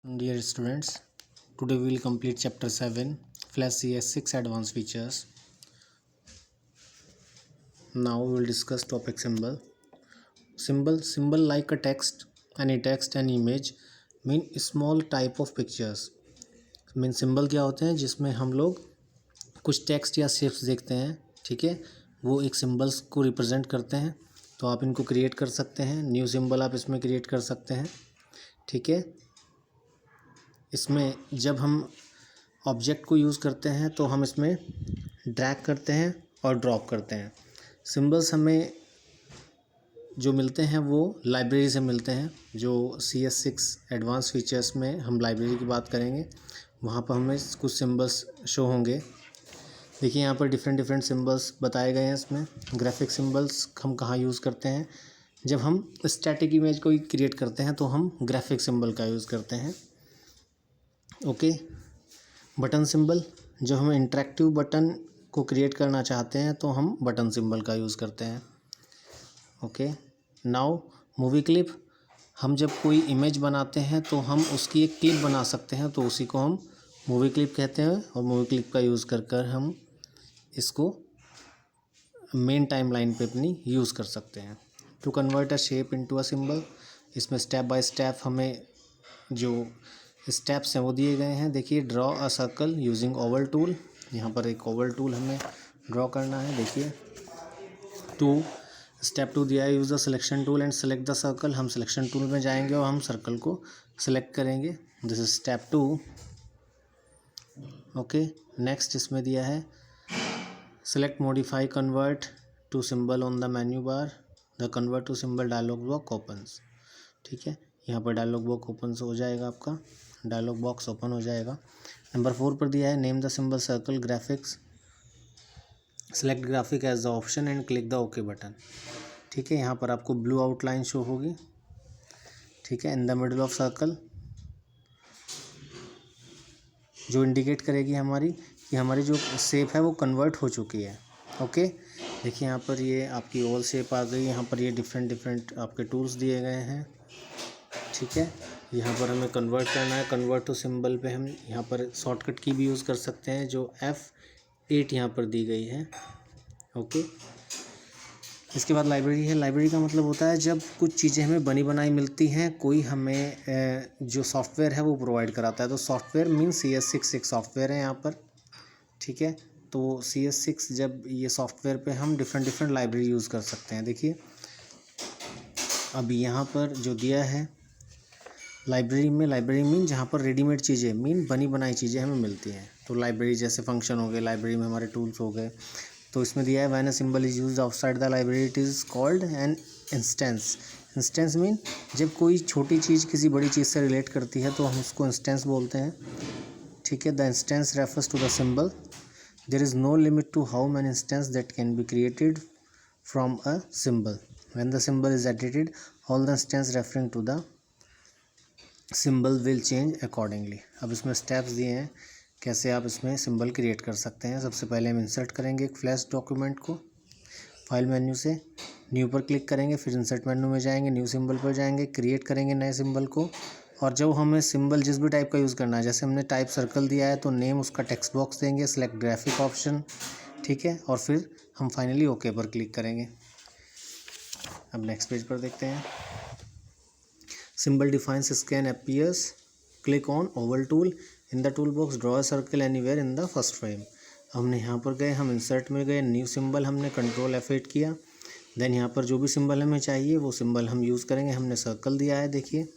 Dear students, today we will complete chapter 7 Flash CS6 advanced features. Now we will discuss topic symbol. Symbol like a text, any text, any image mean small type of pictures. Mean symbol क्या होते हैं जिसमें हम लोग कुछ text या shapes देखते हैं, ठीक है, वो एक सिंबल्स को रिप्रेजेंट करते हैं। तो आप इनको क्रिएट कर सकते हैं, न्यू सिंबल आप इसमें क्रिएट कर सकते हैं, ठीक है। इसमें जब हम ऑब्जेक्ट को यूज़ करते हैं तो हम इसमें ड्रैग करते हैं और ड्रॉप करते हैं। सिंबल्स हमें जो मिलते हैं वो लाइब्रेरी से मिलते हैं। जो CS6 एडवांस फीचर्स में हम लाइब्रेरी की बात करेंगे, वहाँ पर हमें कुछ सिंबल्स शो होंगे। देखिए यहाँ पर डिफरेंट सिंबल्स बताए गए हैं। इसमें ग्राफिक सिंबल्स हम कहाँ यूज़ करते हैं, जब हम स्टैटिक इमेज को क्रिएट करते हैं तो हम ग्राफिक सिंबल का यूज़ करते हैं। ओके, बटन सिंबल, जब हम इंटरेक्टिव बटन को क्रिएट करना चाहते हैं तो हम बटन सिंबल का यूज़ करते हैं। ओके, नाउ मूवी क्लिप, हम जब कोई इमेज बनाते हैं तो हम उसकी एक क्लिप बना सकते हैं, तो उसी को हम मूवी क्लिप कहते हैं और मूवी क्लिप का यूज़ कर हम इसको मेन टाइमलाइन पे अपनी यूज़ कर सकते हैं। To convert a shape into a symbol, इसमें स्टेप बाय स्टेप हमें जो स्टेप्स हैं वो दिए गए हैं। देखिए, draw a circle using oval tool, यहाँ पर एक ओवल टूल हमें ड्रॉ करना है। देखिए, स्टेप 2 दिया है, use the selection tool and select the circle, हम सिलेक्शन टूल में जाएंगे और हम सर्कल को सिलेक्ट करेंगे। This is step 2। Okay, next इसमें दिया है select modify convert to symbol on the menu bar, the convert to symbol dialog box opens, ठीक है। यहाँ पर डायलॉग बॉक्स ओपन हो जाएगा, आपका डायलॉग बॉक्स ओपन हो जाएगा। नंबर 4 पर दिया है name the symbol circle graphics, select graphic as the option and click the okay button, ठीक है। यहाँ पर आपको ब्लू आउटलाइन शो होगी, ठीक है, in the middle of circle, जो इंडिकेट करेगी हमारी कि हमारी जो शेप है वो कन्वर्ट हो चुकी है। ओके, देखिए यहाँ पर ये आपकी ओवल शेप आ गई। यहाँ पर ये डिफरेंट आपके टूल्स दिए गए हैं, ठीक है। यहाँ पर हमें कन्वर्ट करना है, कन्वर्ट टू सिंबल पे हम यहाँ पर शॉर्टकट की भी यूज़ कर सकते हैं, जो F8 यहाँ पर दी गई है। ओके, इसके बाद लाइब्रेरी है। लाइब्रेरी का मतलब होता है जब कुछ चीज़ें हमें बनी बनाई मिलती हैं, कोई हमें जो सॉफ्टवेयर है वो प्रोवाइड कराता है। तो सॉफ्टवेयर मीन्स CS6 एक सॉफ्टवेयर है यहाँ पर, ठीक है। तो CS6 जब ये सॉफ्टवेयर पे हम डिफरेंट लाइब्रेरी यूज़ कर सकते हैं। देखिए, अब यहाँ पर जो दिया है लाइब्रेरी में, लाइब्रेरी मीन जहाँ पर रेडीमेड चीज़ें मीन बनी बनाई चीज़ें हमें मिलती हैं। तो लाइब्रेरी जैसे फंक्शन हो गए, लाइब्रेरी में हमारे टूल्स हो गए। तो इसमें दिया है when a symbol is used outside the library it is called an instance. Instance mean जब कोई छोटी चीज़ किसी बड़ी चीज़ से रिलेट करती है तो हम उसको इंस्टेंस बोलते हैं, ठीक है। The instance refers to the symbol, there is no limit to how many instance that can be created from a symbol. When the symbol is edited all the instance referring to the symbol will change accordingly. अब इसमें steps दिए हैं कैसे आप इसमें symbol create कर सकते हैं। सबसे पहले हम इंसर्ट करेंगे एक फ्लैश डॉक्यूमेंट को, फाइल मेन्यू से न्यू पर क्लिक करेंगे, फिर इंसर्ट मेन्यू में जाएंगे, न्यू सिंबल पर जाएंगे, क्रिएट करेंगे नए सिंबल को। और जब हमें सिंबल जिस भी टाइप का यूज़ करना है, जैसे हमने टाइप सर्कल दिया है तो नेम उसका टेक्स्ट बॉक्स देंगे, सेलेक्ट ग्राफिक ऑप्शन, ठीक है, और फिर हम फाइनली ओके पर क्लिक करेंगे। अब नेक्स्ट पेज पर देखते हैं। Symbol defines scan appears, click on oval tool in the toolbox, draw a circle anywhere in the first frame। हमने यहाँ पर गए, हम इंसर्ट में गए, न्यू सिंबल हमने कंट्रोल F8 किया, देन यहाँ पर जो भी सिंबल हमें चाहिए वो सिंबल हम यूज़ करेंगे। हमने सर्कल दिया है, देखिए,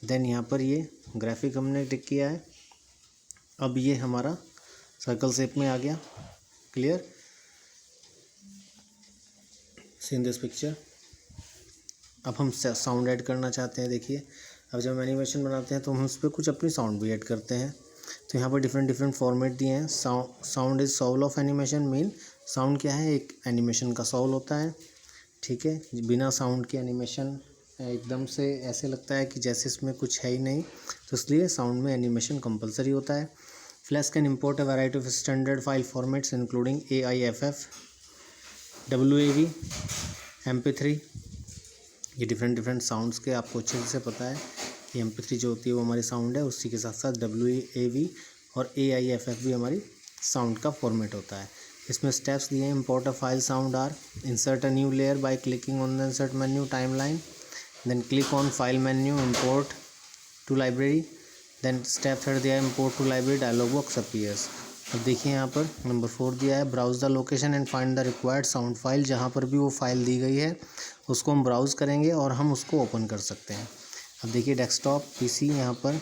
देन यहाँ पर ये ग्राफिक हमने टिक किया है। अब ये हमारा सर्कल शेप में आ गया, clear, see in this picture. अब हम साउंड ऐड करना चाहते हैं। देखिए, अब जब हम एनिमेशन बनाते हैं तो हम उस पर कुछ अपनी साउंड भी ऐड करते हैं। तो यहाँ पर डिफरेंट फॉर्मेट दिए हैं। Sound is soul of animation, mean sound क्या है, एक एनिमेशन का सोल होता है, ठीक है। बिना साउंड के एनिमेशन एकदम से ऐसे लगता है कि जैसे इसमें कुछ है ही नहीं, तो इसलिए साउंड में एनिमेशन कंपलसरी होता है। Flash can import a variety of standard file formats including AIFF, WAV, MP3। ये डिफरेंट साउंड्स के आपको अच्छे से पता है ये MP3 जो होती है वो हमारी साउंड है, उसी के साथ साथ WAV और AIFF भी हमारी साउंड का फॉर्मेट होता है। इसमें स्टेप्स दिए हैं। Import a file sound or insert a new layer by clicking on the insert menu timeline, then click on file menu import to library, then step third दिया है import to library dialog box appears. अब देखिए यहाँ पर number 4 दिया है browse the location and find the required sound file. जहाँ पर भी वो फाइल दी गई है उसको हम ब्राउज़ करेंगे और हम उसको ओपन कर सकते हैं। अब देखिए डेस्कटॉप PC यहाँ पर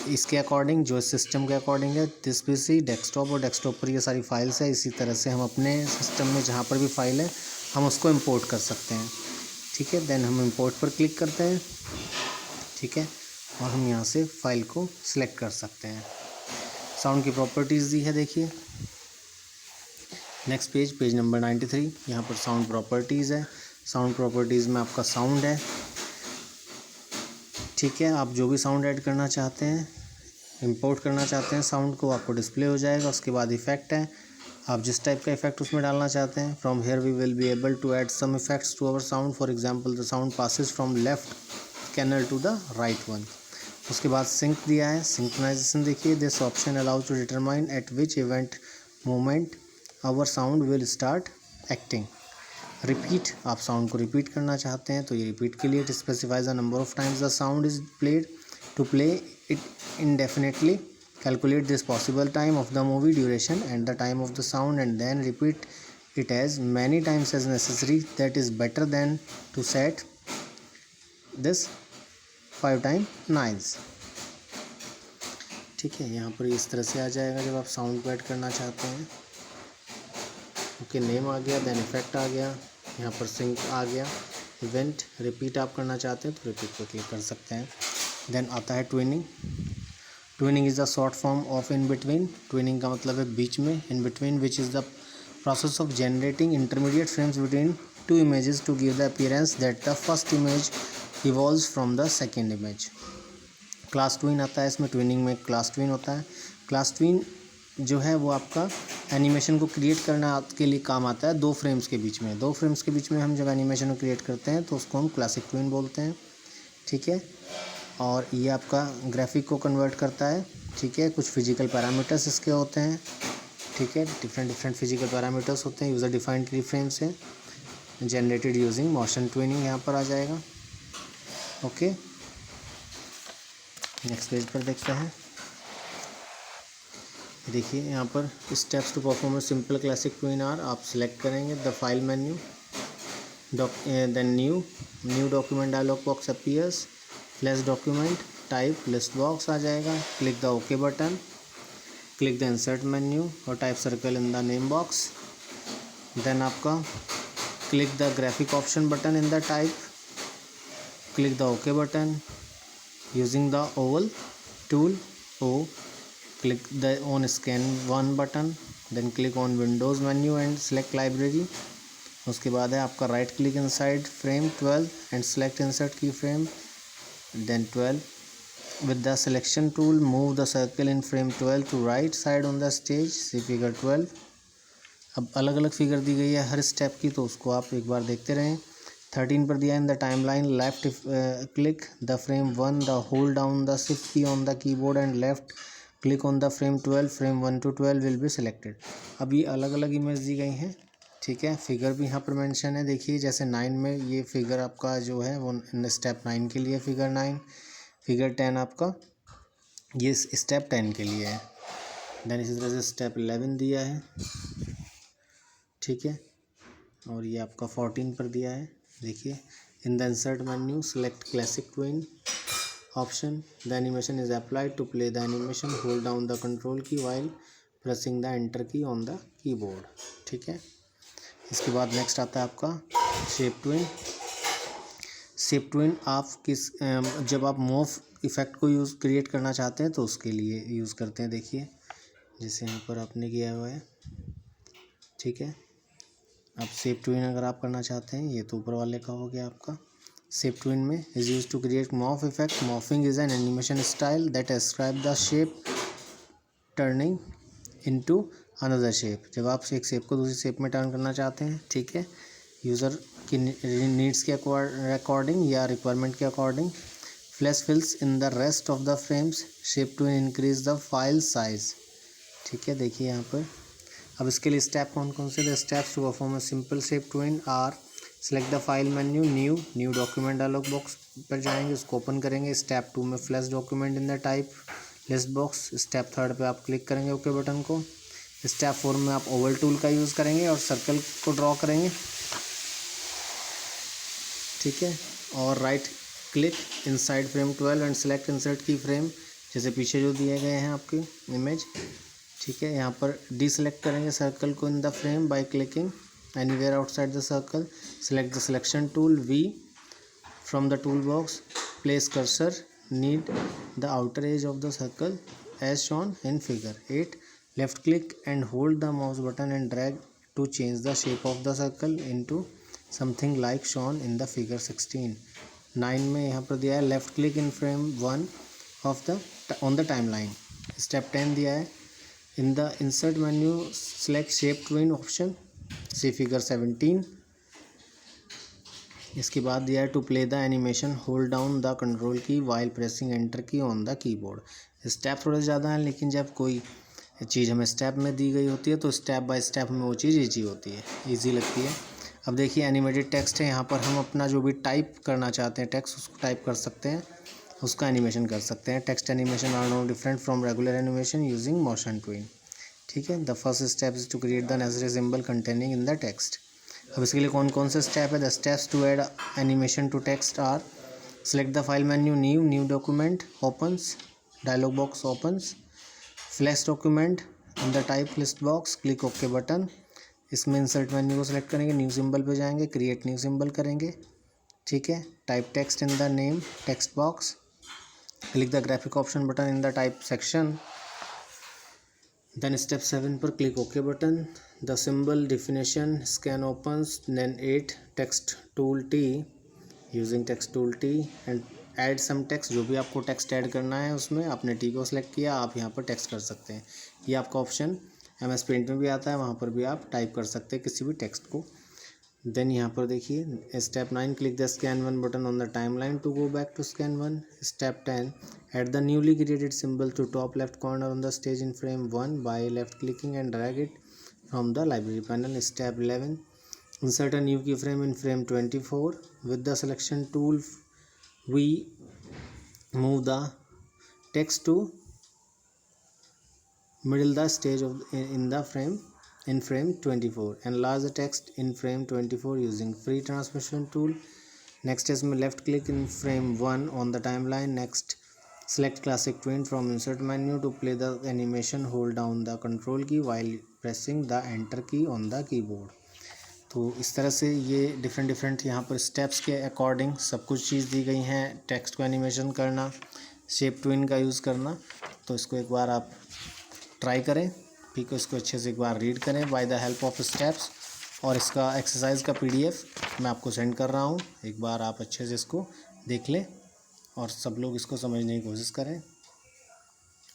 इसके अकॉर्डिंग जो सिस्टम के अकॉर्डिंग है दिस PC डेस्कटॉप, और डेस्कटॉप पर ये सारी फाइल्स है। इसी तरह से हम अपने सिस्टम में जहाँ पर भी फाइल है हम उसको इम्पोर्ट कर सकते हैं। ठीक है, देन हम इम्पोर्ट पर क्लिक करते हैं। ठीक है, और हम यहाँ से फाइल को सिलेक्ट कर सकते हैं। साउंड की प्रॉपर्टीज़ दी है देखिए। नेक्स्ट पेज नंबर 93, यहाँ पर साउंड प्रॉपर्टीज़ है। साउंड प्रॉपर्टीज़ में आपका साउंड है। ठीक है, आप जो भी साउंड ऐड करना चाहते हैं, इंपोर्ट करना चाहते हैं साउंड को, आपको डिस्प्ले हो जाएगा। उसके बाद इफेक्ट है, आप जिस टाइप का इफेक्ट उसमें डालना चाहते हैं। From here we will be able to add some effects to our sound. For example the sound passes from left channel to the right one. उसके बाद सिंक दिया है। सिंक्रोनाइजेशन देखिए, this option allows to determine at which event moment our sound will start acting. Repeat, आप sound को repeat करना चाहते हैं तो ये रिपीट के लिए it specifies the number of times the sound is played to play it indefinitely. Calculate this possible time of the movie duration and the time of the sound and then repeat it as many times as necessary. That is better than to set this 5 times 9. ठीक है, यहाँ पर इस तरह से आ जाएगा जब आप साउंड को ऐड करना चाहते हैं। ओके, नेम आ गया, देन इफेक्ट आ गया, यहाँ पर सिंक आ गया। इवेंट रिपीट आप करना चाहते हैं तो रिपीट पर क्लिक कर सकते हैं। देन आता है tweening. Tweening is the short form of in between. Tweening का मतलब है बीच में, in between, which is the process of generating intermediate frames between two images to give the appearance that the first image evolves from the second image. Class tween आता है इसमें। Twinning में class twin होता है। Class twin जो है वो आपका एनिमेशन को क्रिएट करना के लिए काम आता है। 2 फ्रेम्स के बीच में, 2 फ्रेम्स के बीच में हम जब एनिमेशन को क्रिएट करते हैं तो उसको हम क्लासिक ट्विन बोलते हैं। ठीक है, और ये आपका ग्राफिक को कन्वर्ट करता है। ठीक है, कुछ फिजिकल पैरामीटर्स इसके होते हैं। ठीक है, डिफरेंट फिजिकल पैरामीटर्स होते हैं। यूज़र डिफाइंड की फ्रेम्स हैं जनरेटेड यूजिंग मोशन ट्विनिंग यहाँ पर आ जाएगा। ओके, नेक्स्ट पेज पर देखते हैं। देखिए यहाँ पर steps to perform simple classic tween आर, आप सिलेक्ट करेंगे the file menu, then new document dialog box appears, flash document type list box आ जाएगा। Click the okay button, click the insert menu और type circle in the name box. Then आपका click the graphic option button in the type, click the okay button using the oval tool O, click the on scan one button, then click on windows menu and select library। उसके बाद है आपका right click inside frame 12 and select insert की frame, then 12 with the selection tool move the circle in frame 12 to right side on the stage, see figure 12। अब अलग अलग figure दी गई है हर स्टेप की, तो उसको आप एक बार देखते रहें। 13 पर दिया in the timeline left click the frame 1 the hold down the shift key on the keyboard and left click on the frame 12, frame 1 to 12 will be selected. अब ये अलग अलग इमेज दी गई हैं। ठीक है, फिगर भी यहाँ पर मेंशन है। देखिए जैसे 9 में ये फिगर आपका जो है वो स्टेप 9 के लिए फिगर 9, फिगर 10 आपका ये स्टेप 10 के लिए है। देन इसी तरह से स्टेप 11 दिया है। ठीक है, और ये आपका 14 पर दिया है। देखिए इन the insert menu select classic twin option, the animation is applied to play the animation, hold down the control key while pressing the enter key on the keyboard। ठीक है, इसके बाद नेक्स्ट आता है आपका शेप ट्विन। शेप ट्विन आप जब आप मूव इफेक्ट को क्रिएट करना चाहते हैं तो उसके लिए यूज़ करते हैं। देखिए जैसे यहाँ पर आपने किया हुआ है। ठीक है, अब शेप ट्विन अगर आप करना चाहते हैं, ये तो ऊपर वाले का हो गया आपका। शेप ट्विन में is used to create morph effect. Morphing is an animation style that ascribe the shape turning into another shape। जब आप एक शेप को दूसरी शेप में टर्न करना चाहते हैं, ठीक है, यूज़र की नीड्स के अकॉर्डिंग या रिक्वायरमेंट के according flash fills in the rest of the frames, shape to increase the file size. ठीक है, देखिए यहाँ पर अब इसके लिए स्टेप कौन कौन से, the steps to perform a simple shape tween are select the file menu, new document dialog box पर जाएंगे, उसको ओपन करेंगे। स्टेप 2 में flash document in the type list box. Step 3 पे आप क्लिक करेंगे ओके बटन को। स्टेप 4 में आप ओवल टूल का यूज़ करेंगे और सर्कल को ड्रॉ करेंगे। ठीक है, और right click inside frame 12 and select insert की फ्रेम, जैसे पीछे जो दिए गए हैं आपके इमेज। ठीक है, यहाँ पर डीसेलेक्ट करेंगे सर्कल को in the frame by clicking anywhere outside the circle. Select the selection tool V from the toolbox. Place cursor near the outer edge of the circle as shown in figure 8. Left click and hold the mouse button and drag to change the shape of the circle into something like shown in the figure 16. 9 में यहाँ पर दिया है left click in frame 1 of the on the timeline. Step 10 दिया है in the insert menu select shape tween option, see figure 17। इसके बाद दिया है to play the animation hold down the control key while pressing enter key on the keyboard. Step थोड़े ज़्यादा हैं, लेकिन जब कोई चीज़ हमें स्टेप में दी गई होती है तो स्टेप बाय स्टेप में वो चीज़ ईजी होती है, ईजी लगती है। अब देखिए एनिमेटेड टेक्स्ट है, यहाँ पर हम अपना जो भी टाइप करना चाहते हैं टेक्स्ट उसको टाइप कर सकते हैं, उसका एनिमेशन कर सकते हैं। Text animation are no different from regular animation using motion tween. ठीक है, the first step is to create the necessary symbol containing in the text. अब इसके लिए कौन कौन से स्टेप है, the steps to add animation to text are select the file menu, new document opens, dialog box opens, flash document in the type list box, click okay button. इसमें insert menu को select करेंगे, new symbol पे जाएंगे, create new symbol करेंगे। ठीक है, type text in the name text box, click the graphic option button in the type section. Then step 7 पर click okay button, the symbol definition scene opens, then 8 text tool T using text tool T and add some text, जो भी आपको text add करना है उसमें आपने T को select किया, आप यहाँ पर टेक्स्ट कर सकते हैं। ये आपका ऑप्शन MS पेंट में भी आता है, वहाँ पर भी आप टाइप कर सकते हैं किसी भी टेक्स्ट को। देन यहाँ पर देखिए step 9 click the scene 1 button on the timeline to go back to scene 1। Step 10 add the newly created symbol to top left corner on the stage in frame 1 by left clicking and drag it from the library panel. Step 11 insert a new keyframe in frame 24 with the selection tool. We move the text to middle the stage of in the frame in frame 24. Enlarge the text in frame 24 using free transformation tool. Next is left click in frame 1 on the timeline. Next select classic twin from insert menu to play the animation, hold down the control key while pressing the enter key on the keyboard. तो इस तरह से ये different यहाँ पर steps के according सब कुछ चीज़ दी गई हैं। टेक्स्ट को एनिमेशन करना, शेप ट्विन का यूज़ करना, तो इसको एक बार आप ट्राई करें, ठीक है, इसको अच्छे से एक बार रीड करें by the help of steps. और इसका एक्सरसाइज का PDF मैं आपको सेंड कर रहा हूँ, एक बार आप अच्छे से इसको देख लें और सब लोग इसको समझने की कोशिश करें।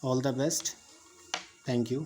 All the best, thank you.